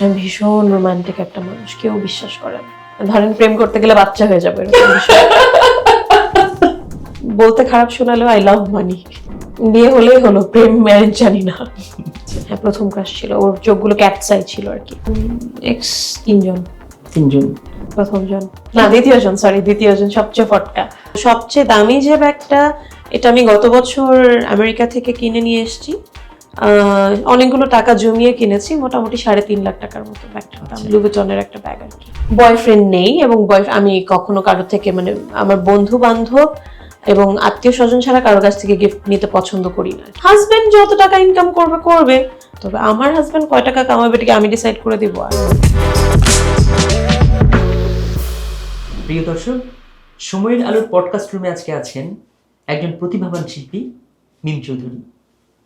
আমি ভীষণ রোমান্টিক একটা মানুষ, কেউ বিশ্বাস করে না। ধরেন প্রেম করতে গেলে বাচ্চা হয়ে যাবে এরকম বিষয়। বলতে খারাপ শোনালেও আই লাভ মানি। বিয়ে হলেই হলো, প্রেম ম্যারেজ জানি না। হ্যাঁ, প্রথম ক্রাশ ছিল, ওর চোখগুলো ক্যাটস আই ছিল আর কি। এক্স তিনজন। প্রথম জন না, দ্বিতীয় জন সবচেয়ে ফটকা। সবচেয়ে দামি যে ব্যাগটা, এটা আমি গত বছর আমেরিকা থেকে কিনে নিয়ে এসেছি। অনেকগুলো টাকা জমিয়ে কিনেছি, মোটামুটি 3.5 লাখ টাকার মতো ব্যাগটা। লুইভিটনের একটা ব্যাগ আর কি। বয়ফ্রেন্ড নেই, এবং আমি কখনো কারো থেকে, মানে আমার বন্ধু বান্ধব এবং আত্মীয় স্বজন ছাড়া কারো কাছ থেকে গিফট নিতে পছন্দ করি না। হাজবেন্ড যত টাকা ইনকাম করবে, তবে আমার হাজবেন্ড কয় টাকা কামাবে এটাকে আমি ডিসাইড করে দিব। আর প্রিয় দর্শক, সময়ের আলোর পডকাস্ট রুমে আজকে আছেন একজন প্রতিভাবান শিল্পী মিম চৌধুরী।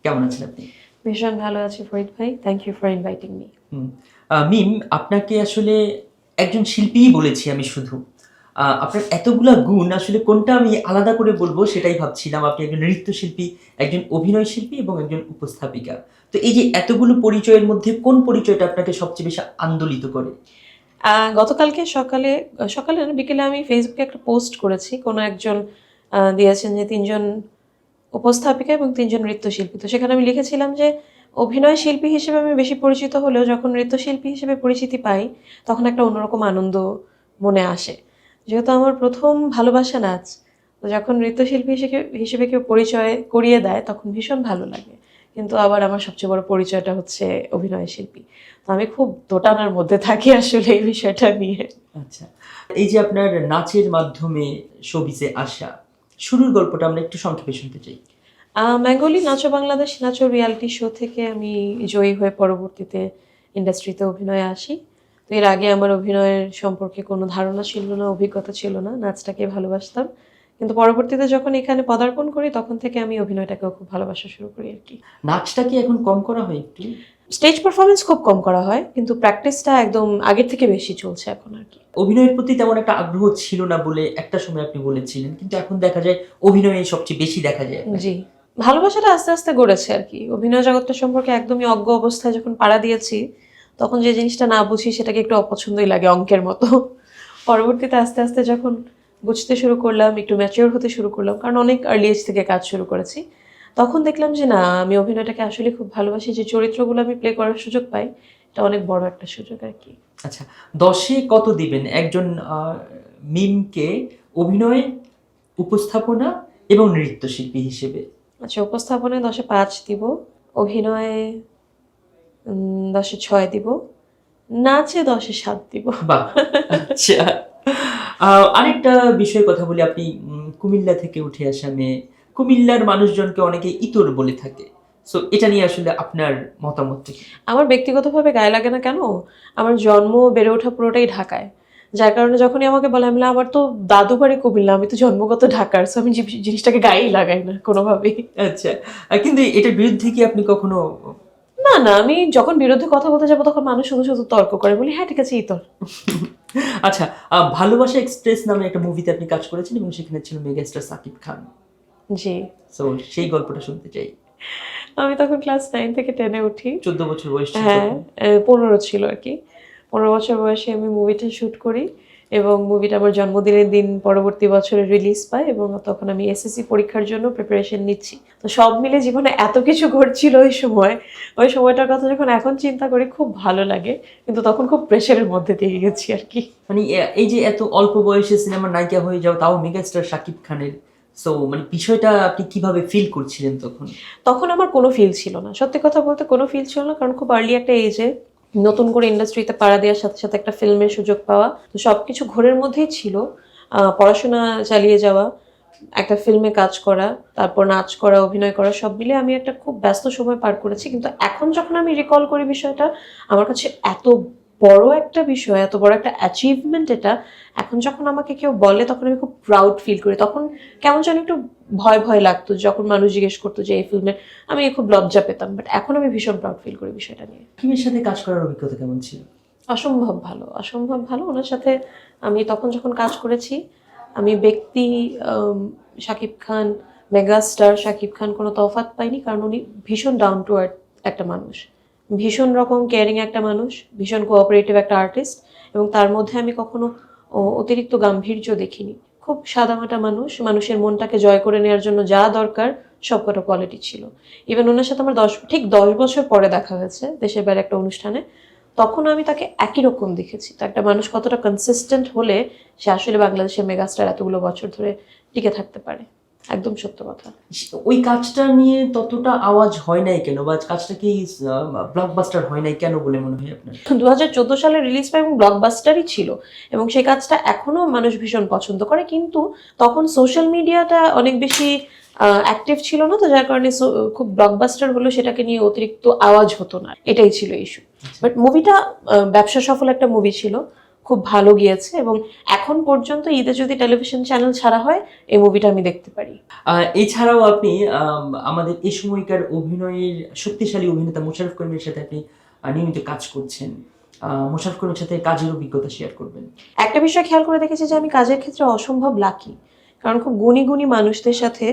কেমন আছেন আপনি? ভীষণ ভালো আছি ফরিদ ভাই, thank you for inviting me. Mim, আপনাকে আসলে একজন শিল্পীই বলেছি আমি শুধু। আপনার এতগুলা গুণ, আসলে কোনটা আমি আলাদা করে বলবো সেটাই ভাবছিলাম। আপনি একজন নৃত্যশিল্পী, একজন অভিনয় শিল্পী এবং একজন উপস্থাপিকা। তো এই যে এতগুলো পরিচয়ের মধ্যে কোন পরিচয়টা আপনাকে সবচেয়ে বেশি আন্দোলিত করে? গতকালকে সকালে না, বিকেলে আমি ফেসবুকে একটা পোস্ট করেছি। কোনো একজন দিয়েছেন যে 3জন উপস্থাপিকা এবং 3জন নৃত্যশিল্পী। তো সেখানে আমি লিখেছিলাম যে অভিনয় শিল্পী হিসেবে আমি বেশি পরিচিত হলেও যখন নৃত্যশিল্পী হিসেবে পরিচিতি পাই, তখন একটা অন্যরকম আনন্দ মনে আসে। যেহেতু আমার প্রথম ভালোবাসা নাচ, তো যখন নৃত্যশিল্পী হিসেবে কেউ পরিচয় করিয়ে দেয় তখন ভীষণ ভালো লাগে। কিন্তু আবার আমার সবচেয়ে বড় পরিচয়টা হচ্ছে অভিনয় শিল্পী। তো আমি খুব দোটানার মধ্যে থাকি আসলে এই বিষয়টা নিয়ে। আচ্ছা, এই যে আপনার নাচের মাধ্যমে শোবিজে আসা, শুরুর গল্পটা আমরা একটু সংক্ষেপে শুনতে চাই। বেঙ্গলি নাচো বাংলাদেশ নাচো রিয়ালিটি শো থেকে আমি জয়ী হয়ে পরবর্তীতে ইন্ডাস্ট্রিতে অভিনয়ে আসি। তো এর আগে আমার অভিনয়ের সম্পর্কে কোনো ধারণা ছিল না, অভিজ্ঞতা ছিল না, নাচটাকে ভালোবাসতাম। কিন্তু পরবর্তীতে যখন এখানে পদার্পণ করি তখন থেকে আমি অভিনয়টাকেও খুব ভালোবাসা শুরু করি আর কি। নাচটা কি এখন কম করা হয় একটু? স্টেজ পারফরমেন্স খুব কম করা হয়, কিন্তু প্র্যাকটিসটা একদম আগের থেকে বেশি চলছে এখন আর কি। অভিনয়ের প্রতি তেমন একটা আগ্রহ ছিল না বলে একটা সময় আপনি বলেছিলেন, কিন্তু এখন দেখা যায় অভিনয়ে সবচেয়ে বেশি দেখা যায় আপনাকে। জি, ভালোবাসাটা আস্তে আস্তে গড়েছে আর কি। অভিনয় জগৎটা সম্পর্কে একদমই অজ্ঞ অবস্থায় যখন পাড়া দিয়েছি, তখন যে জিনিসটা না বুঝি সেটাকে একটু অপছন্দই লাগে, অঙ্কের মতো। পরবর্তীতে আস্তে আস্তে যখন বুঝতে শুরু করলাম, একটু ম্যাচিওর হতে শুরু করলাম, কারণ অনেক আর্লি এজ থেকে কাজ শুরু করেছি, তখন দেখলাম যে না, আমি অভিনয়টাকে আসলে খুব ভালোবাসি। যে চরিত্রগুলো আমি প্লে করার সুযোগ পাই, এটা অনেক বড় একটা সুযোগ আর কি। আচ্ছা, 10-এ কত দিবেন একজন মিমকে অভিনয়, উপস্থাপনা এবং নৃত্যশিল্পী হিসেবে? আচ্ছা, উপস্থাপনায় 10-এ 5 দিব, অভিনয়ে 10-এ 6 দিব, নাচে 10-এ 7 দিব। বাহ! আচ্ছা। আরেকটা বিষয়ের কথা বলি। আপনি কুমিল্লা থেকে উঠে আসা মেয়ে। কুমিল্লার মানুষজনকে অনেকে ইতর বলে থাকে। সো এটা নিয়ে আসলে আপনার মতামত কি? আমার ব্যক্তিগতভাবে গায়ে লাগে না কেন, আমার জন্ম বেড়ে ওঠা পুরোটাই ঢাকায়। যার কারণে যখনই আমাকে বলে, আমি বলি, আমার তো দাদু বাড়ি কুমিল্লা, আমি তো জন্মগত ঢাকার। সো আমি জিনিসটাকে গায়েই লাগাই না কোনোভাবেই। আচ্ছা। কিন্তু এটার বিরুদ্ধে কি আপনি কখনো? না না, আমি যখন বিরুদ্ধে কথা বলতে যাবো তখন মানুষ শুধু শুধু তর্ক করে, বলি হ্যাঁ ঠিক আছে ইতর। আচ্ছা, ভালোবাসা এক্সপ্রেস নামে একটা মুভিতে আপনি কাজ করেছেন এবং সেখানে ছিল মেগাস্টার সাকিব খান। জি, সো সেই গল্পটা শুনতে চাই। আমি তখন ক্লাস 9 থেকে 10-এ উঠি। 14 বছর বয়স ছিল হ্যাঁ, তখন। 15 ছিল আর কি। 15 বছর বয়সে আমি মুভিটা শুট করি, এবং মুভিটা আমার জন্মদিনের দিন পরবর্তী বছরে রিলিজ পায়, এবং তখন আমি এসএসসি পরীক্ষার জন্য প্রিপারেশন নিচ্ছি। তো সব মিলে জীবনে এত কিছু ঘটছিল ওই সময়টার কথা যখন এখন চিন্তা করি খুব ভালো লাগে, কিন্তু তখন খুব প্রেশারের মধ্যে দিয়ে গেছি আর কি। মানে এই যে এত অল্প বয়সে সিনেমার নায়িকা হয়ে যাও, তাও মেগাস্টার শাকিব খানের। সো মানে বিষয়টা আপনি কিভাবে ফিল করছিলেন তখন? তখন আমার কোনো ফিল ছিল না, সত্যি কথা বলতে কোনো ফিল ছিল না, কারণ খুব আর্লি একটা এজে নতুন করে ইন্ডাস্ট্রিতে পাড়া দেওয়ার সাথে সাথে একটা ফিল্মের সুযোগ পাওয়া, তো সবকিছু ঘোরের মধ্যেই ছিল। পড়াশোনা চালিয়ে যাওয়া, একটা ফিল্মে কাজ করা, তারপর নাচ করা, অভিনয় করা, সব মিলে আমি একটা খুব ব্যস্ত সময় পার করেছি। কিন্তু এখন যখন আমি রিকল করি বিষয়টা, আমার কাছে এত বড় একটা বিষয়, এত বড় একটা অ্যাচিভমেন্ট এটা, এখন যখন আমাকে কেউ বলে তখন আমি খুব প্রাউড ফিল করি। তখন কেমন যেন একটু ভয় ভয় লাগতো যখন মানুষ জিজ্ঞেস করতো যে এই ফিল্মে, আমি খুব লজ্জা পেতাম। বাট এখন আমি ভীষণ প্রাউড ফিল করি বিষয়টা নিয়ে। কিমের সাথে কাজ করার অভিজ্ঞতা কেমন ছিল? অসম্ভব ভালো, অসম্ভব ভালো। ওনার সাথে আমি তখন যখন কাজ করেছি, আমি ব্যক্তি শাকিব খান, মেগাস্টার শাকিব খান কোনো তফাৎ পাইনি, কারণ উনি ভীষণ ডাউন টু আর্থ একটা মানুষ। ভীষণ রকম কেয়ারিং একটা মানুষ, ভীষণ কোঅপারেটিভ একটা আর্টিস্ট, এবং তার মধ্যে আমি কখনো অতিরিক্ত গাম্ভীর্য দেখিনি। খুব সাদামাটা মানুষ, মানুষের মনটাকে জয় করে নেওয়ার জন্য যা দরকার সবকটা কোয়ালিটি ছিল। ইভেন ওনার সাথে আমার 10 বছর পরে দেখা হয়েছে দেশের বাইরে একটা অনুষ্ঠানে, তখন আমি তাকে একই রকম দেখেছি। তো একটা মানুষ কতটা কনসিস্টেন্ট হলে সে আসলে বাংলাদেশের মেগাস্টার এতগুলো বছর ধরে টিকে থাকতে পারে। একদম সত্য কথা। ওই কাজটা নিয়ে ততটা আওয়াজ হয় নাই কেন, বা কাজটা কি ব্লকবাস্টার হয় নাই কেন বলে মনে হয় আপনার? 2014 সালে রিলিজ পায় এবং ব্লকবাস্টারই ছিল, এবং সেই কাজটা এখনো মানুষ ভীষণ পছন্দ করে। কিন্তু তখন সোশ্যাল মিডিয়াটা অনেক বেশি অ্যাক্টিভ ছিল না, তো যার কারণে খুব ব্লকবাস্টার হলো সেটাকে নিয়ে অতিরিক্ত আওয়াজ হতো না, এটাই ছিল ইস্যু। বাট মুভিটা ব্যবসা সফল একটা মুভি ছিল, খুব ভালো গিয়েছে, এবং এখন পর্যন্ত ঈদে যদি টেলিভিশন চ্যানেল ছাড়া হয় এই মুভিটা আমি দেখতে পারি। এছাড়াও আপনি আমাদের এই সময়কার অভিনয়ের শক্তিশালী অভিনেতা মোশাররফ করিমের সাথে আপনি নিয়মিত কাজ করছেন। মোশাররফ করিমের সাথে কাজের অভিজ্ঞতা শেয়ার করবেন। একটা বিষয় খেয়াল করে দেখেছি যে আমি কাজের ক্ষেত্রে অসম্ভব লাকি, কারণ খুব গুণী গুণী মানুষদের সাথে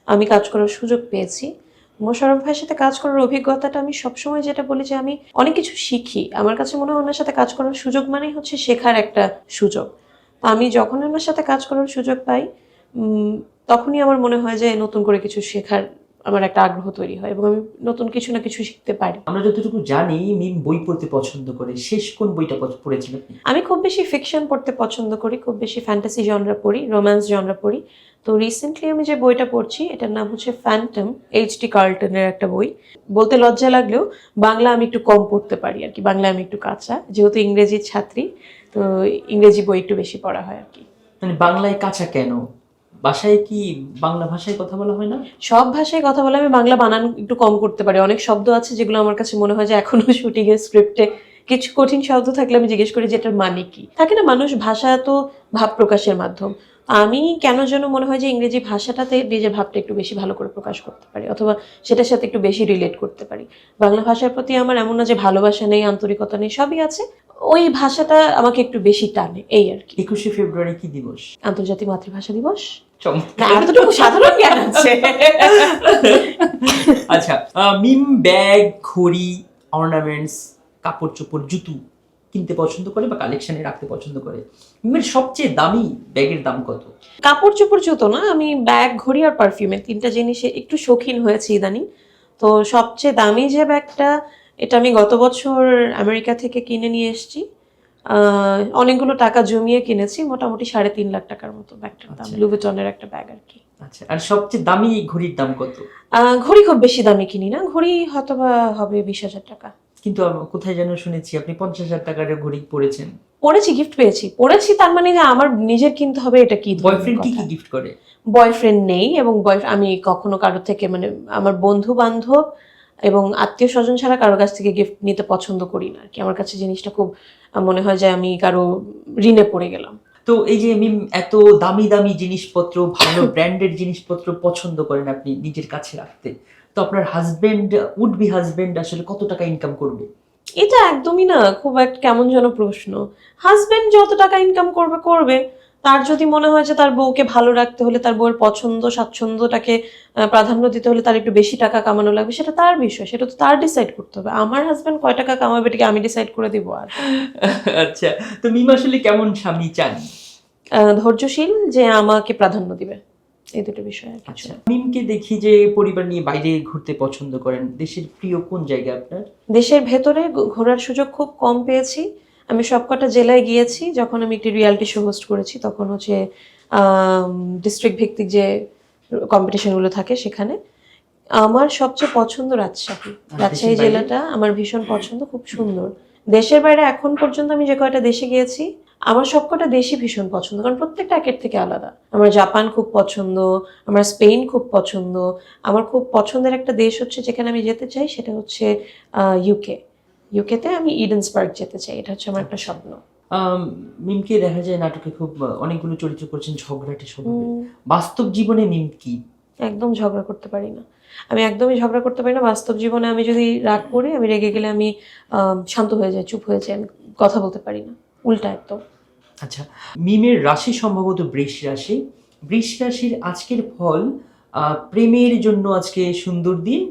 আমি কাজ করার সুযোগ পেয়েছি। মোশাররফ ভাইয়ের সাথে কাজ করার অভিজ্ঞতাটা আমি সবসময় যেটা বলি যে আমি অনেক কিছু শিখি। আমার কাছে মনে হয় ওনার সাথে কাজ করার সুযোগ মানেই হচ্ছে শেখার একটা সুযোগ। তো আমি যখন ওনার সাথে কাজ করার সুযোগ পাই তখনই আমার মনে হয় যে নতুন করে কিছু শেখার আমার একটা আগ্রহ তৈরি হয়, এবং আমি নতুন কিছু না কিছু শিখতে পারি। আমরা যতটুকু জানি মিম বই পড়তে পছন্দ করে, শেষ কোন বইটা পড়েছেন আপনি? আমি খুব বেশি ফিকশন পড়তে পছন্দ করি, খুব বেশি ফ্যান্টাসি জনরা পড়ি, রোম্যান্স জনরা পড়ি। তো রিসেন্টলি আমি যে বইটা পড়ছি এটার নাম হচ্ছে ফ্যান্টম, এইচ.ডি. কার্লটনের একটা বই। বলতে লজ্জা লাগলেও বাংলা আমি একটু কম পড়তে পারি আর কি, বাংলা আমি একটু কাঁচা, যেহেতু ইংরেজির ছাত্রী, তো ইংরেজি বই একটু বেশি পড়া হয় আর কি। মানে বাংলায় কাঁচা কেন? বাসায় কি বাংলা ভাষায় কথা বলা হয় না? সব ভাষায় কথা বলে, আমি বাংলা বানান একটু কম করতে পারি। অনেক শব্দ আছে যেগুলো আমার কাছে মনে হয় যে এখনো শুটিং এর স্ক্রিপ্টে কিছু কঠিন শব্দ থাকলে আমি জিজ্ঞেস করি যে এটার মানে কি। থাকে না, মানুষ ভাষা তো ভাব প্রকাশের মাধ্যম। আমি কেন যেন মনে হয় যে ইংরেজি ভাষাটাতে নিজের ভাবটা একটু বেশি ভালো করে প্রকাশ করতে পারি, অথবা সেটার সাথে একটু বেশি রিলেট করতে পারি। বাংলা ভাষার প্রতি আমার এমন না যে ভালোবাসা নেই, আন্তরিকতা নেই, সবই আছে, ওই ভাষাটা আমাকে একটু বেশি টানে, এই আর কি। 21শে ফেব্রুয়ারি কি দিবস? আন্তর্জাতিক মাতৃভাষা দিবস। চমৎকার। না, এতটুকু সাধারণ জ্ঞান আছে। আচ্ছা, মিম ব্যাগ, ঘড়ি, অর্নামেন্টস, কাপড় চোপড়, জুতো কিনতে পছন্দ করে বা কালেকশনে রাখতে পছন্দ করে। মিমের সবচেয়ে দামি ব্যাগের দাম কত? কাপড় চোপড় জুতো না, আমি ব্যাগ, ঘড়ি আর পারফিউমের তিনটা জিনিসে একটু শৌখিন হয়েছি ইদানিং। তো সবচেয়ে দামি যে ব্যাগটা, এটা আমি গত বছর আমেরিকা থেকে কিনে নিয়ে এসেছি। অনেকগুলো টাকা জমিয়ে কিনেছি, মোটামুটি 3.5 লাখ টাকার মতো ব্যাগটার দাম। আচ্ছা। লুভিটনের একটা ব্যাগ আর কি। আচ্ছা, আর সবচেয়ে দামি ঘড়ির দাম কত? ঘড়ি খুব বেশি দামি কিনি না, ঘড়ি হয়তো বা হবে 20,000 টাকা। কিন্তু কোথায় যেন শুনেছি আপনি 50,000 টাকার ঘড়ি পরেছেন। পড়েছি, গিফট পেয়েছি। পড়েছি তার মানে যে আমার নিজের কিনতে হবে এটা কি? বয়ফ্রেন্ড কি কি গিফট করে? বয়ফ্রেন্ড নেই, এবং আমি কখনো কারো থেকে, মানে আমার বন্ধু বান্ধব এবং আত্মীয় স্বজন ছাড়া কারো কাছ থেকে গিফট নিতে পছন্দ করি না আর কি। আমার কাছে জিনিসটা খুব মনে হয় যে আমি কারো ঋণে পড়ে গেলাম। তো এই যে মিম এত দামি দামি জিনিসপত্র, ভালো ব্র্যান্ডেড জিনিসপত্র পছন্দ করেন আপনি নিজের কাছে রাখতে, তো আপনার হাজবেন্ড, উড বি হাজবেন্ড আসলে কত টাকা ইনকাম করবে? এটা একদমই না, খুব একটা কেমন যেন প্রশ্ন। হাজবেন্ড যত টাকা ইনকাম করবে করবে, তার যদি মনে হয় যে তার বউকে ভালো রাখতে হলে, তার বউয়ের পছন্দ স্বাচ্ছন্দ্যটাকে প্রাধান্য দিতে হলে তার একটু বেশি টাকা কামানো লাগবে, সেটা তার বিষয়, সেটা তো তার ডিসাইড করতে হবে। আমার হাজবেন্ড কয় টাকা কামাবে এটাকে আমি ডিসাইড করে দিব? আর আচ্ছা, তো মিম আসলে কেমন স্বামী চান? ধৈর্যশীল, যে আমাকে প্রাধান্য দিবে, এই দুটো বিষয় আর কিছু আচ্ছা, না। মিমকে দেখি যে পরিবার নিয়ে বাইরে ঘুরতে পছন্দ করেন। দেশের প্রিয় কোন জায়গা আপনার? দেশের ভেতরে ঘোরার সুযোগ খুব কম পেয়েছি। আমি সবকটা জেলায় গিয়েছি। যখন আমি একটি রিয়ালিটি শো হোস্ট করেছি তখন হচ্ছে ডিস্ট্রিক্ট ভিত্তিক যে কম্পিটিশনগুলো থাকে সেখানে। আমার সবচেয়ে পছন্দ রাজশাহী। রাজশাহী জেলাটা আমার ভীষণ পছন্দ, খুব সুন্দর। দেশের বাইরে এখন পর্যন্ত আমি যে কয়টা দেশে গিয়েছি আমার সবকটা দেশই ভীষণ পছন্দ, কারণ প্রত্যেকটা একের থেকে আলাদা। আমার জাপান খুব পছন্দ, আমার স্পেন খুব পছন্দ। আমার খুব পছন্দের একটা দেশ হচ্ছে যেখানে আমি যেতে চাই, সেটা হচ্ছে ইউকে। ইউকেতে আমি ইডেন্সবার্গ যেতে চাই, এটা হচ্ছে আমার একটা স্বপ্ন। মিমকে দেখা যায় নাটকে খুব অনেকগুলো চরিত্র করেছেন ঝগড়াটে স্বভাবের। বাস্তব জীবনে মিম কি? একদম ঝগড়া করতে পারি না, আমি একদমই ঝগড়া করতে পারি না। বাস্তব জীবনে আমি যদি রাগ করি, আমি রেগে গেলে আমি শান্ত হয়ে যাই, চুপ হয়ে যাই, আমি কথা বলতে পারি না, উল্টা একদম। আচ্ছা, মিমের রাশি সম্ভবত বৃষ রাশি। বৃষ রাশির আজকের ফল, প্রেমের জন্য আজকে সুন্দর দিন,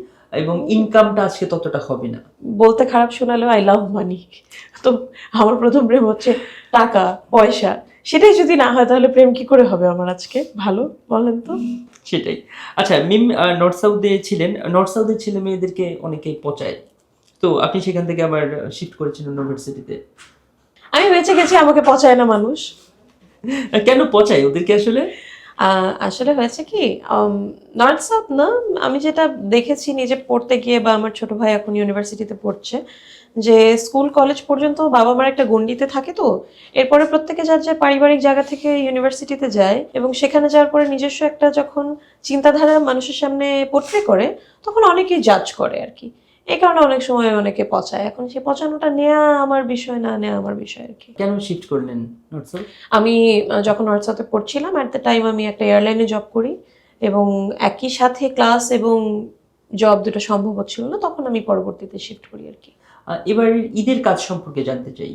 এবং ইনকামটা আজকে ততটা হবে না। বলতে খারাপ শোনালেও আই লাভ মানি। তো আমার প্রথম প্রেম হচ্ছে টাকা পয়সা, সেটাই যদি না হয় তাহলে প্রেম কি করে হবে আমার আজকে? ভালো বলেন তো। সেটাই। আচ্ছা মিম নর্থ সাউথে ছিলেন, নর্থ সাউথের ছেলে মেয়েদেরকে অনেকে পচায়, তো আপনি সেখান থেকে আবার শিফট করেছেন ইউনিভার্সিটিতে। আমি বেঁচে গেছি, আমাকে পচায় না মানুষ। কেন পচায় ওদেরকে আসলে? আসলে হয়েছে কি, নর্থ সাউথ না, আমি যেটা দেখেছি নিজে পড়তে গিয়ে, বা আমার ছোট ভাই এখন ইউনিভার্সিটিতে পড়ছে, যে স্কুল কলেজ পর্যন্ত বাবা মার একটা গণ্ডিতে থাকে, তো এরপরে প্রত্যেকে যার যার পারিবারিক জায়গা থেকে ইউনিভার্সিটিতে যায়, এবং সেখানে যাওয়ার পরে নিজস্ব একটা যখন চিন্তাধারা মানুষের সামনে পোট্রে করে, তখন অনেকেই জাজ করে আর কি। এই কারণে অনেক সময় অনেকে পচায়। এখন সেই পচানোটা নেওয়া আমার বিষয় না, নেওয়া আমার বিষয় আর কি। কেন শিফট করলেন নর্থ সাউথ? আমি যখন নর্থ সাউথে পড়ছিলাম, অ্যাট দ্য টাইম আমি একটা এয়ারলাইনে জব করি, এবং একই সাথে ক্লাস এবং জব দুটো সম্ভব হচ্ছিল না, তখন আমি পরবর্তীতে শিফট করি আর কি। এবার ঈদের কাজ সম্পর্কে জানতে চাই।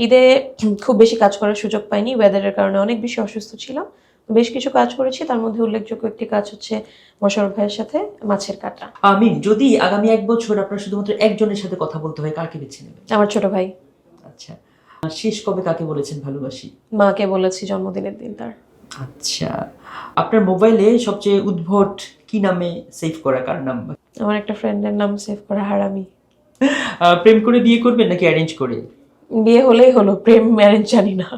ঈদে খুব বেশি কাজ করার সুযোগ পাইনি, ওয়েদারের কারণে অনেক বেশি অসুস্থ ছিলাম। বেশ কিছু কাজ করেছি, তার মধ্যে উল্লেখযোগ্য একটি কাজ হচ্ছে মোশাররফ ভাইয়ের সাথে মাছের কাটা। মিম, যদি আগামী 1 বছর আপনার শুধুমাত্র একজনের সাথে কথা বলতে হয়, কাকে বেছে নেবেন? আমার ছোট ভাই। আচ্ছা, শেষ কবে কাকে বলেছেন ভালোবাসি? মাকে বলেছি জন্মদিনের দিন তার। আচ্ছা, আপনার মোবাইলে সবচেয়ে উদ্ভট কি নামে সেভ করা, কার নাম? আমার একটা ফ্রেন্ডের নাম সেভ করা হারামি। প্রেম করে বিয়ে করবেন নাকি অ্যারেঞ্জ করে? বিয়ে হলেই হলো, প্রেম ম্যারেজ জানি না।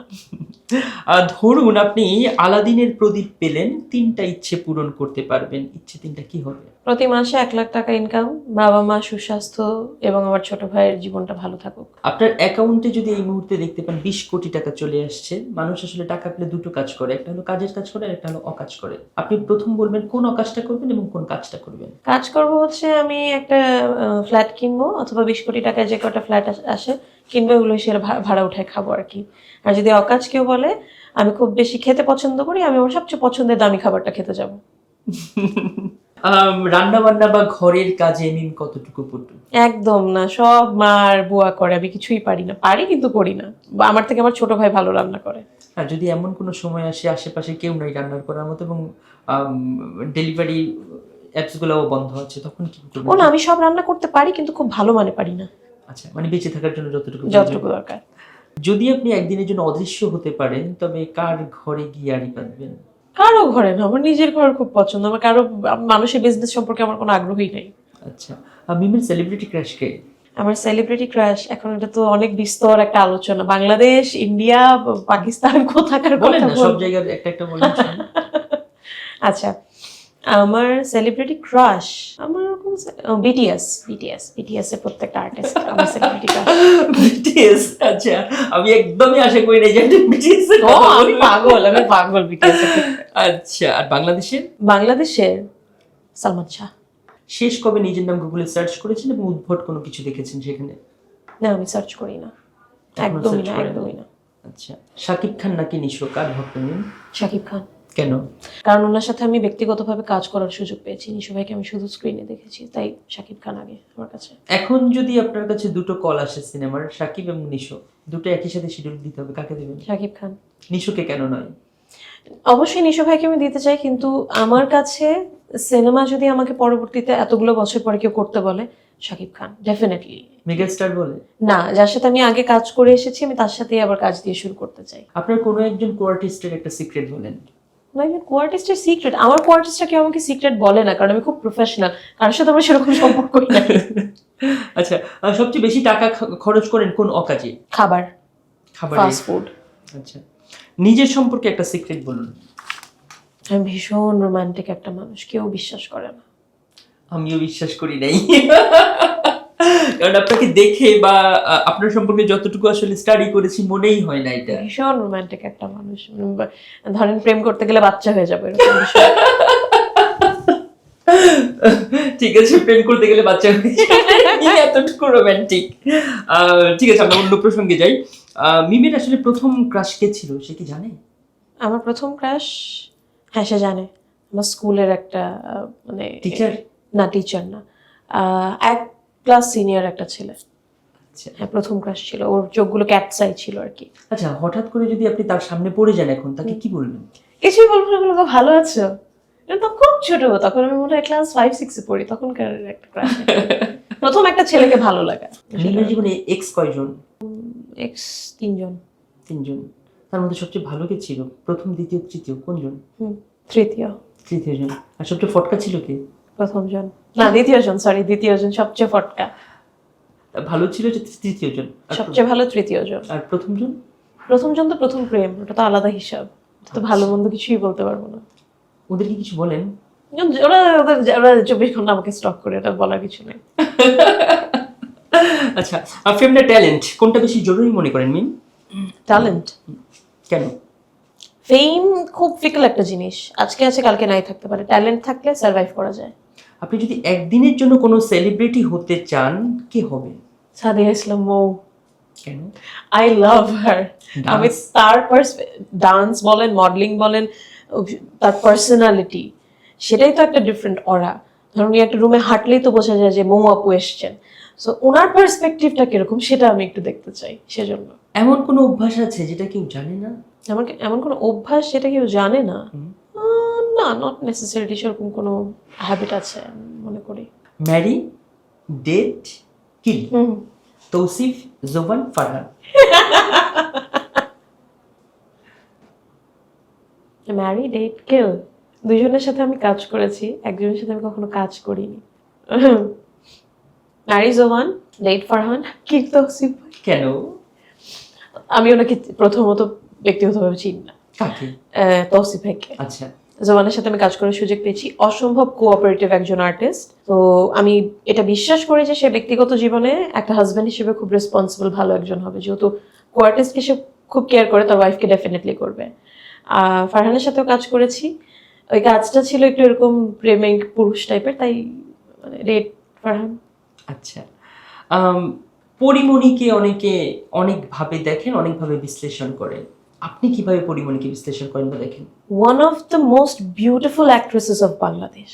ধরুন আপনি আলাদিনের প্রদীপ পেলেন, 3টা ইচ্ছে পূরণ করতে পারবেন, ইচ্ছে 3টা কি হবে? প্রতি মাসে 1 লাখ টাকা ইনকাম, বাবা মা সুস্বাস্থ্য, এবং আমার ছোট ভাইয়ের জীবনটা ভালো থাকুক। আপনার অ্যাকাউন্টে যদি এই মুহূর্তে দেখতে পান 20 কোটি টাকা চলে আসছে, মানুষ আসলে টাকা পেলে দুটো কাজ করে, একটা হলো কাজের কাজ করে আর একটা হলো অকাজ করে। আপনি প্রথম বলবেন কোন অকাজটা করবেন এবং কোন কাজটা করবেন? কাজ করব হচ্ছে, আমি একটা ফ্ল্যাট কিনবো, অথবা 20 কোটি টাকায় যে কটা ফ্ল্যাট আসে কিনবো, ওগুলো সে ভাড়া উঠায় খাবো আর কি। আর যদি অকাজ কেউ বলে, আমি খুব বেশি খেতে পছন্দ করি, আমি আমার সবচেয়ে পছন্দের দামি খাবারটা খেতে যাব। রান্না বান্না বা ঘরের কাজে মিম কতটুকু পটু? একদম না, সব মার বুয়া করে, আমি কিছুই পারি না, পারি কিন্তু করি না। বা আমার থেকে আমার ছোট ভাই ভালো রান্না করে। আর যদি এমন কোনো সময় আসে আশেপাশে কেউ নাই রান্নার করার মতো এবং ডেলিভারি অ্যাপসগুলোও বন্ধ আছে, তখন কি করবেন? ও না, আমি সব রান্না করতে পারি, কিন্তু খুব ভালো মানে পারি না। আচ্ছা, মানে বেঁচে থাকার জন্য যতটুকু যতটুকু দরকার। যদি আপনি একদিনের জন্য অদৃশ্য হতে পারেন, তবে কার ঘরে গিয়ে আড়ি পাতবেন? কারো ঘরে না, আমার নিজের ঘর খুব পছন্দ। আমার কারো মানুষের বিজনেস সম্পর্কে আমার কোনো আগ্রহই নেই। আচ্ছা, মিমের সেলিব্রিটি ক্রাশ কে? আমার সেলিব্রিটি ক্রাশ, এখন এটা তো অনেক বিস্তর একটা আলোচনা। বাংলাদেশ, ইন্ডিয়া, পাকিস্তান, কোথাকার বলেন কথা না, সব বলবো? জায়গার একটা একটা বলেন। আচ্ছা, আমার সেলিব্রিটি ক্রাশ, আমার ওরকম বিটিএস এর প্রত্যেকটা আর্টিস্ট আমার সেলিব্রিটি ক্রাশ। বিটিএস? আচ্ছা, আমি একদমই আশা করি না যে আপনি বিটিএস এর ও, কথা আমি বলবেন। পাগল বিটিএস এর। আচ্ছা, আর বাংলাদেশের? বাংলাদেশের সালমান শাহ। শেষ কবে নিজের নাম গুগলে সার্চ করেছেন এবং উদ্ভট কোনো কিছু দেখেছেন সেখানে? না, আমি সার্চ করি না, এখনো একদমই search না, করেন? একদমই না। আচ্ছা, শাকিব খান নাকি নিশো, কার ভক্ত মিম? শাকিব খান। কেন? কারণ ওনার সাথে আমি ব্যক্তিগতভাবে কাজ করার সুযোগ পেয়েছি। নিশু ভাইকে আমি শুধু স্ক্রিনে দেখেছি, তাই শাকিব খান আগে আমার কাছে। এখন যদি আপনার কাছে দুটো কল আসে সিনেমার, শাকিব এবং নিশো, দুটো একই সাথে শিডিউল দিতে হবে, কাকে দেবেন? শাকিব খান। নিশোকে কেন নয়? অবশ্যই নিশু ভাইকে আমি দিতে চাই, কিন্তু আমার কাছে সিনেমা যদি আমাকে পরবর্তীতে এতগুলো বছর পরে কেউ করতে বলে, শাকিব খান ডেফিনেটলি। মেগাস্টার বলে? না, যার সাথে আমি আগে কাজ করে এসেছি, আমি তার সাথেই আবার কাজ দিয়ে শুরু করতে চাই। আপনার কোনো একজন কোয়ার্টিস্টের একটা সিক্রেট বলেন। কোয়ার্টিস্টের সিক্রেট, আমার কোয়ার্টিস্টরা কেউ আমাকে সিক্রেট বলে না, কারণ আমি খুব প্রফেশনাল, কারোর সাথে আমার সেরকম সম্পর্কই না। আচ্ছা, সবচেয়ে বেশি টাকা খরচ করেন কোন অকাজে? খাবার, খাবার, ফাস্ট ফুড। আচ্ছা, নিজের সম্পর্কে একটা সিক্রেট বলুন। আমি ভীষণ রোমান্টিক একটা মানুষ, কেউ বিশ্বাস করে না। আমিও বিশ্বাস করি নাই, কারণ আপনাকে দেখে বা আপনার সম্পর্কে যতটুকু আসলে স্টাডি করেছি মনেই হয় না এটা। ভীষণ রোমান্টিক একটা মানুষ, ধরেন প্রেম করতে গেলে বাচ্চা হয়ে যাবে এরকম বিষয়। ঠিক আছে, প্রেম করতে গেলে বাচ্চা হয়ে যাবে, এতটুকু রোমান্টিক। ঠিক আছে, আমরা অন্য প্রসঙ্গে যাই। মিমের আসলে প্রথম ক্রাশ কে ছিল, সে কি জানে? আমার প্রথম ক্রাশ, হ্যাঁ সে জানে। আমার স্কুলের একটা মানে টিচার? না, টিচার না, এক ক্লাস সিনিয়র একটা ছেলে। আচ্ছা, হ্যাঁ, প্রথম ক্রাশ ছিল, ওর চোখগুলো ক্যাটস আই ছিল আর কি। আচ্ছা, হঠাৎ করে যদি আপনি তার সামনে পড়ে যান এখন, তাকে কি বলবেন? কিছুই বলবো না, বলবো ভালো আছো, এটা তো খুব ছোট, তখন আমি মনে হয় ক্লাস 5-6 পড়ি, তখনকার একটা ক্রাশ। প্রথম একটা ছেলেকে ভালো লাগা। মিমের জীবনে এক্স কয়জন? এক্স 3 জন। 3 জন। তার মধ্যে সবচেয়ে ভালো কে ছিল? প্রথম, দ্বিতীয়, তৃতীয় কোনজন? তৃতীয় জন। আর সবচেয়ে ফটকা ছিল কে? প্রথম জন, না দ্বিতীয় জন, সরি দ্বিতীয় জন সবচেয়ে ফটকা। ভালো ছিল যে তৃতীয় জন, সবচেয়ে ভালো তৃতীয় জন। আর প্রথম জন? প্রথম জন তো প্রথম প্রেম, ওটা তো আলাদা হিসাব, এটা তো ভালো মন্দ কিছুই বলতে পারবো না। ওদেরকে কিছু বলেন? ওরা ওরা 24 ঘন্টা আমাকে স্টক করে, এটা বলার কিছু নেই। আচ্ছা, আর ফেম না ট্যালেন্ট, কোনটা বেশি জরুরি মনে করেন মিম? ট্যালেন্ট। কেন? ফেম খুব ফিকল একটা জিনিস, আজকে আছে কালকে নাই থাকতে পারে। ট্যালেন্ট থাকলে সার্ভাইভ করা যায়। আপনি যদি একদিনের জন্য কোনো সেলিব্রিটি হতে চান, কে হবে? সাদিয়া ইসলাম মৌ। কেন? আই লাভ হার। আমি তার ডান্স বলেন, মডেলিং বলেন, তার পার্সোনালিটি, সেটাই তো একটা ডিফারেন্ট অরা। ধরুন একটা রুমে হাঁটলেই তো বোঝা যায় যে মৌ আপু এসছেন। সো ওনার পার্সপেক্টিভটা কিরকম সেটা আমি একটু দেখতে চাই, সেজন্য। এমন কোনো অভ্যাস আছে যেটা কেউ জানে না? এমন কোনো অভ্যাস যেটা কেউ জানে না? না, নট নেসেসারিলি সেরকম কোনো হ্যাবিট আছে আমি মনে করি। ম্যারি, ডেট, কিল, তৌসিফ, জোবান, ফারহান। ম্যারি, ডেট, কিল, দুজনের সাথে আমি কাজ করেছি, একজনের সাথে আমি কখনো কাজ করিনি। ম্যারি জোবান, ডেট ফারহান, কিল তৌসিফ। কেন? আমি ওনাকে প্রথমত ব্যক্তিগতভাবে চিনি না। কাকে? তৌসিফ ভাইকে। আচ্ছা। জোবানের সাথে আমি কাজ করার সুযোগ পেয়েছি, অসম্ভব কোঅপারেটিভ একজন আর্টিস্ট। তো আমি এটা বিশ্বাস করি যে সে ব্যক্তিগত জীবনে একটা হাজব্যান্ড হিসেবে খুব রেসপন্সিবল ভালো একজন হবে, যেহেতু কোআর্টিস্টকে সে খুব কেয়ার করে, তার ওয়াইফকে ডেফিনেটলি করবে। ফারহানের সাথেও কাজ করেছি, ওই কাজটা ছিল একটু এরকম প্রেমিক পুরুষ টাইপের, তাই মানে রেড ফারহান। আচ্ছা, পরিমণিকে অনেকে অনেকভাবে দেখেন, অনেকভাবে বিশ্লেষণ করেন। আপনি কিভাবে পরিমণিকে বিশ্লেষণ করেন বা দেখেন? One of the most beautiful actresses of Bangladesh,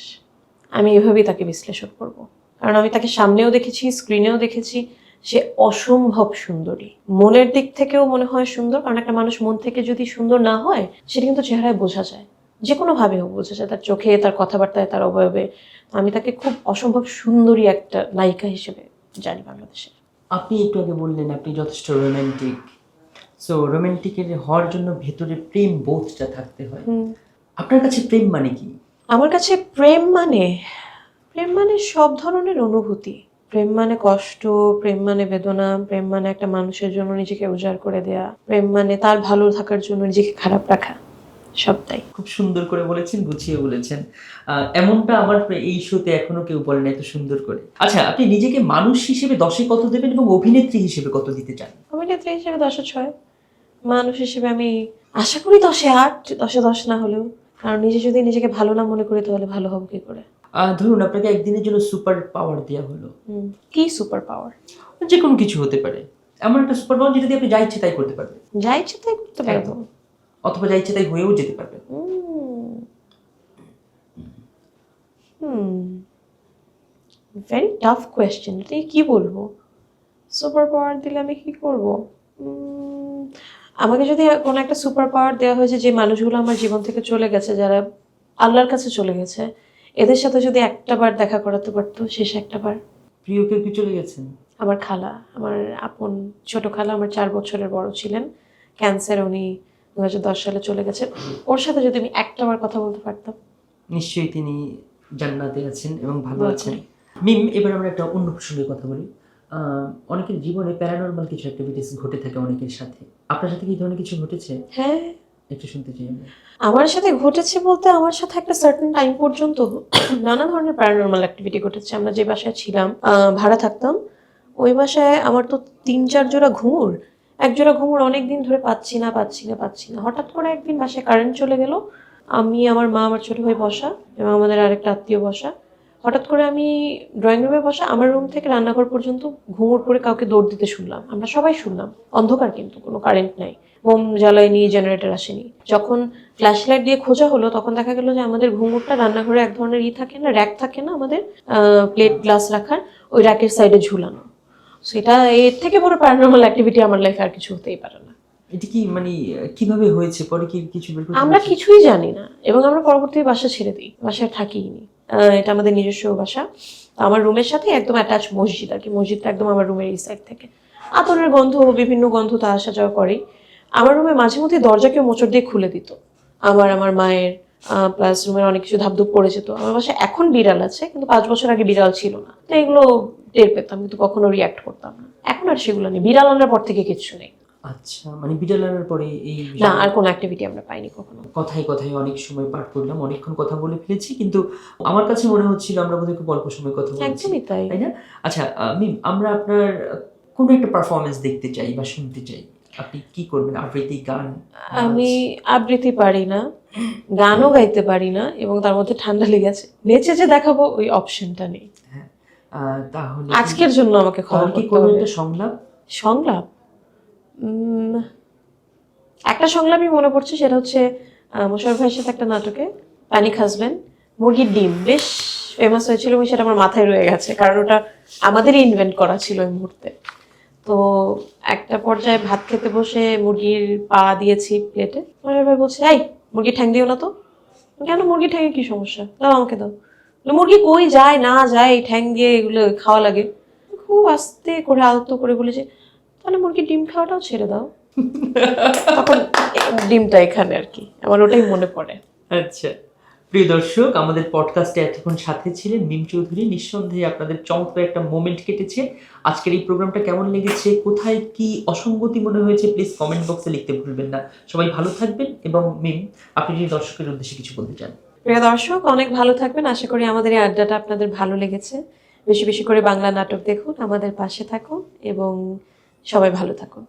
আমি এভাবেই তাকে বিশ্লেষণ করব। কারণ আমি তাকে সামনেও দেখেছি, স্ক্রিনেও দেখেছি, সে অসম্ভব সুন্দরী। মনের দিক থেকেও মনে হয় সুন্দর, কারণ একটা মানুষ মন থেকে যদি সুন্দর না হয় সেটা কিন্তু চেহারায় বোঝা যায়, যে কোনোভাবে হোক বোঝা যায়, তার চোখে, তার কথাবার্তায়, তার অবয়বে। আমি তাকে খুব অসম্ভব সুন্দরী একটা নায়িকা হিসেবে জানি বাংলাদেশে। আপনি একটু আগে বললেন আপনি যথেষ্ট রোমান্টিক। সো রোমান্টিকের হওয়ার জন্য ভেতরে প্রেম বোধটা থাকতে হয়। আপনার কাছে প্রেম মানে কি? আমার কাছে প্রেম মানে সব ধরনের অনুভূতি। প্রেম মানে কষ্ট, প্রেম মানে বেদনা, প্রেম মানে একটা মানুষের জন্য নিজেকে উজাড় করে দেয়া, প্রেম মানে তার ভালো থাকার জন্য নিজেকে খারাপ রাখা, সবটাই। খুব সুন্দর করে বলেছেন, গুছিয়ে বলেছেন। এমনটা আমার এই শোতে এখনো কেউ বলেন এত সুন্দর করে। আচ্ছা, আপনি নিজেকে মানুষ হিসেবে 10-এ কত দেবেন এবং অভিনেত্রী হিসেবে কত দিতে চান? অভিনেত্রী হিসেবে 10-এ 6, মানুষ হিসেবে আমি আশা করি 10-এ 8, 10-এ 10 না হলেও। কারণ যদি নিজেকে ভালো না মনে করি তাহলে ভালো হবো কি করে? ধরুন আপনাকে একদিনের জন্য সুপার পাওয়ার দেওয়া হলো। কি সুপার পাওয়ার? যে কোনো কিছু হতে পারে, এমন একটা সুপার পাওয়ার যেটা দিয়ে আপনি যা ইচ্ছে তাই করতে পারবেন। যা ইচ্ছে তাই করতে পারবো, অথবা যা ইচ্ছে তাই হয়েও যেতে পারবেন। Very tough question. এটা কি বলবো? সুপার পাওয়ার দিলে আমি কি করব? আমাকে যদি কোনো একটা সুপার পাওয়ার দেওয়া হয়েছে, যে মানুষগুলো আমার জীবন থেকে চলে গেছে, যারা আল্লাহর কাছে চলে গেছে, এদের সাথে যদি একটা বার দেখা করাতে পারতো, শেষ একটা বার। প্রিয় কেউ কি চলে গেছেন? আমার খালা, আমার আপন ছোট খালা, আমার 4 বছরের বড় ছিলেন, ক্যান্সার, উনি 2010 সালে চলে গেছেন। ওর সাথে যদি আমি একটা বার কথা বলতে পারতাম। নিশ্চয়ই তিনি জান্নাতে আছেন এবং ভালো আছেন। মিম, এবার আমরা একটা অন্য প্রসঙ্গে কথা বলি। অনেকের জীবনে প্যারানরমাল কিছু অ্যাক্টিভিটিস ঘটে থাকে অনেকের সাথে। আপনার সাথে কি ধরনের কিছু ঘটেছে? হ্যাঁ, একটু শুনতে চাই আমরা। আমার সাথে ঘটেছে বলতে, আমার সাথে একটা সার্টেন টাইম পর্যন্ত নানা ধরনের প্যারানরমাল অ্যাক্টিভিটি ঘটেছে। আমরা যে বাসায় ছিলাম, ভাড়া থাকতাম, ওই বাসায় আমার তো 3-4 জোড়া ঘুঙুর, এক জোড়া ঘুঙুর অনেকদিন ধরে পাচ্ছি না। হঠাৎ করে একদিন বাসায় কারেন্ট চলে গেল। আমি, আমার মা, আমার ছোট ভাই বসা এবং আমাদের আরেকটা আত্মীয় বসা। হঠাৎ করে আমি ড্রয়িং রুমে বসা, আমার রুম থেকে রান্নাঘর পর্যন্ত ঘুঙুর পরে কাউকে দৌড় দিতে শুনলাম। আমরা সবাই শুনলাম, অন্ধকার, কিন্তু কোনো কারেন্ট নাই, মোম জ্বালায়নি, জেনারেটর আসেনি। যখন ফ্ল্যাশ লাইট দিয়ে খোঁজা হলো, তখন দেখা গেল যে আমাদের ঘুঙুরটা রান্নাঘরে এক ধরনের থাকে না, র্যাক থাকে না আমাদের প্লেট গ্লাস রাখার, ওই র্যাকের সাইডে ঝুলানো। সেটা এর থেকে বড় প্যারানরমাল অ্যাক্টিভিটি আমার লাইফে আর কিছু হতেই পারে না। এটা কি মানে কিভাবে হয়েছে, পরে কি কিছু বের করতে আমরা পেরেছেন? কিছুই জানি না, এবং আমরা পরবর্তী বাসা ছেড়ে দিই, বাসায় থাকিনি। এটা আমাদের নিজস্ব বাসা। তো আমার রুমের সাথে একদম অ্যাটাচ মসজিদ আর কি, মসজিদটা একদম আমার রুমের এই সাইড থেকে। আতরের গন্ধ, বিভিন্ন গন্ধ তো আসা যাওয়া করেই। আমার রুমে মাঝে মধ্যে দরজা কেউ মোচড় দিয়ে খুলে দিত, আমার মায়ের, প্লাস রুমের অনেক কিছু ধাপধুপ পড়ে যেত। আমার বাসায় এখন বিড়াল আছে, কিন্তু 5 বছর আগে বিড়াল ছিল না, তো এগুলো টের পেতাম কিন্তু কখনো রিয়াক্ট করতাম না। এখন আর সেগুলো নেই, বিড়াল আনার পর থেকে কিচ্ছু নেই। আচ্ছা, মানে বিড়াল আনার পরে এই না, বিষয়ে আর কোনো অ্যাক্টিভিটি আমরা পাইনি কখনো। কথায় কথায় অনেক সময় পার করলাম, অনেকক্ষণ কথা বলে ফেলেছি, কিন্তু আমার কাছে মনে হচ্ছিল আমরা বোধহয় খুব অল্প সময় কথা বলেছি, একদমই তাই। তাই না? আচ্ছা মিম, আমরা আপনার কোনো একটা পারফরমেন্স দেখতে চাই বা শুনতে চাই, আপনি কি করবেন? আবৃত্তি, গান, আমি আবৃত্তি পারি না, গানও গাইতে পারি না, এবং তার মধ্যে ঠান্ডা লেগেছে, নেচে যে দেখাবো ওই অপশনটা নেই। হ্যাঁ, তাহলে আজকের জন্য আমাকে ক্ষমা তাহলে কি করতে করবেন হবে। একটা সংলাপ? সংলাপ, একটা সংলাপই মনে পড়ছে, সেটা হচ্ছে মোশাররফ ভাইয়ের সাথে একটা নাটকে পানি খাসবেন, মুরগির ডিম বেশ ফেমাস হয়েছিল, এবং সেটা আমার মাথায় রয়ে গেছে, কারণ ওটা আমাদেরই ইনভেন্ট করা ছিল ওই মুহূর্তে। তো একটা পর্যায়ে ভাত খেতে বসে মুরগির পা দিয়েছি প্লেটে, মোশাররফ ভাই বলছে, এই মুরগির ঠ্যাং দিও না তো। কেন, মুরগির ঠ্যাঙে কি সমস্যা, দাও আমাকে দাও। বললো, মুরগি কই যায় না যায় এই ঠ্যাং দিয়ে এগুলো খাওয়া লাগে। খুব আস্তে করে আলতো করে বলেছে, তাহলে মুরগির ডিম খাওয়াটাও ছেড়ে দাও। তখন ডিমটা এখানে আর কি, আমার ওটাই মনে পড়ে। আচ্ছা, প্রিয় দর্শক, আমাদের পডকাস্টে এতক্ষণ সাথে ছিলেন মিম চৌধুরী। নিঃসন্দেহে আপনাদের চমৎকার একটা মোমেন্ট কেটেছে। আজকের এই প্রোগ্রামটা কেমন লেগেছে, কোথায় কি অসঙ্গতি মনে হয়েছে, প্লিজ কমেন্ট বক্সে লিখতে ভুলবেন না। সবাই ভালো থাকবেন, এবং মিম, আপনি যদি দর্শকের উদ্দেশ্যে কিছু বলতে চান। প্রিয় দর্শক, অনেক ভালো থাকবেন। আশা করি আমাদের এই আড্ডাটা আপনাদের ভালো লেগেছে। বেশি বেশি করে বাংলা নাটক দেখুন, আমাদের পাশে থাকুন, এবং সবাই ভালো থাকুন।